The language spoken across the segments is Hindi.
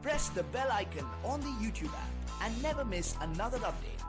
Press the bell icon on the YouTube app and never miss another update.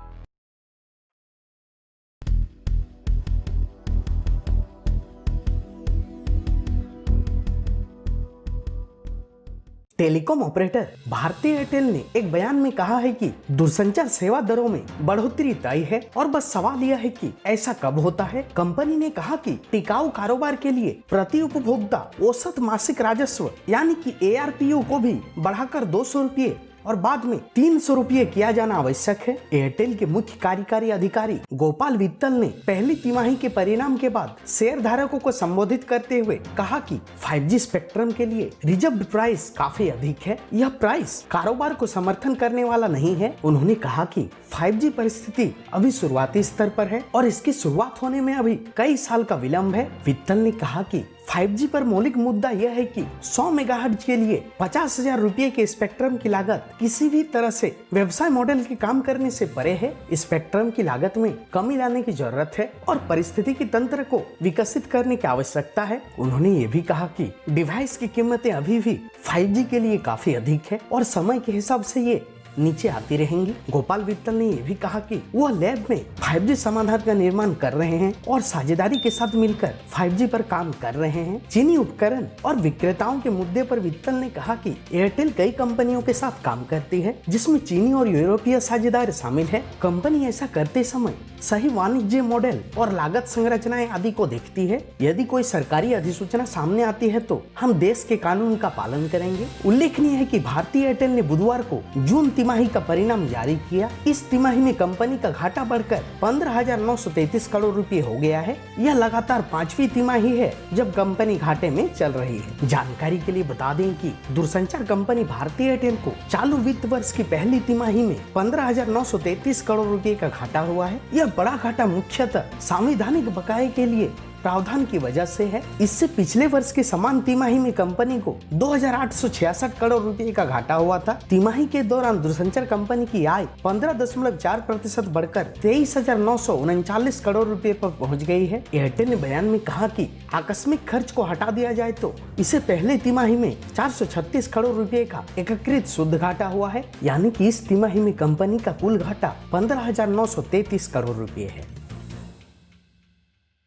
Telecom operator Bharti Airtel ने एक बयान में कहा है कि दूरसंचार सेवा दरों में बढ़ोतरी तय है और बस सवाल यह है कि ऐसा कब होता है। कंपनी ने कहा कि टिकाऊ कारोबार के लिए प्रति उपभोक्ता औसत मासिक राजस्व यानी कि ARPU को भी बढ़ाकर 200 रुपये और बाद में 300 रुपये किया जाना आवश्यक है। एयरटेल के मुख्य कार्यकारी अधिकारी गोपाल वित्तल ने पहली तिमाही के परिणाम के बाद शेयर धारकों को संबोधित करते हुए कहा कि 5G स्पेक्ट्रम के लिए रिजर्व्ड प्राइस काफी अधिक है। यह प्राइस कारोबार को समर्थन करने वाला नहीं है। उन्होंने कहा कि 5G परिस्थिति अभी शुरुआती स्तर पर है और इसकी शुरुआत होने में अभी कई साल का विलंब है। वित्तल ने कहा कि 5G पर मौलिक मुद्दा यह है कि 100 मेगाहर्ट्ज के लिए 50,000 रुपये के स्पेक्ट्रम की लागत किसी भी तरह से व्यवसाय मॉडल के काम करने से परे है। स्पेक्ट्रम की लागत में कमी लाने की जरूरत है और परिस्थितिकी तंत्र को विकसित करने की आवश्यकता है। उन्होंने ये भी कहा कि डिवाइस की कीमतें अभी भी 5G के लिए काफी अधिक है और समय के हिसाब से ये नीचे आती रहेंगी। गोपाल वित्तल ने यह भी कहा कि वह लैब में 5G समाधान का निर्माण कर रहे हैं और साझेदारी के साथ मिलकर 5G पर काम कर रहे हैं। चीनी उपकरण और विक्रेताओं के मुद्दे पर वित्तल ने कहा कि एयरटेल कई कंपनियों के साथ काम करती है जिसमें चीनी और यूरोपीय साझेदार शामिल है। कंपनी ऐसा करते समय सही वाणिज्य मॉडल और लागत संरचनाएं आदि को देखती है। यदि कोई सरकारी अधिसूचना सामने आती है तो हम देश के कानून का पालन करेंगे। उल्लेखनीय है कि भारती एयरटेल ने बुधवार को जून तिमाही का परिणाम जारी किया। इस तिमाही में कंपनी का घाटा बढ़कर 15,933 करोड़ रुपए हो गया है। यह लगातार 5वीं तिमाही है जब कंपनी घाटे में चल रही है। जानकारी के लिए बता दें कि दूरसंचार कंपनी भारती एयरटेल को चालू वित्त वर्ष की पहली तिमाही में 15,933 करोड़ रुपए का घाटा हुआ है। यह बड़ा घाटा मुख्यतः संवैधानिक बकाये के लिए प्रावधान की वजह से है। इससे पिछले वर्ष की समान तिमाही में कंपनी को 2,866 करोड़ रुपए का घाटा हुआ था। तिमाही के दौरान दूरसंचार कंपनी की आय 15.4% बढ़कर 23,939 करोड़ रुपए पर पहुंच गई है। एयरटेल ने बयान में कहा कि आकस्मिक खर्च को हटा दिया जाए तो इसे पहले तिमाही में 436 करोड़ रुपए का एकीकृत शुद्ध घाटा हुआ है, यानी कि इस तिमाही में कंपनी का कुल घाटा 15,933 करोड़ रुपए है।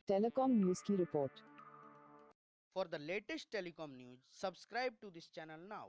Telecom News की report. For the latest telecom news, subscribe to this channel now.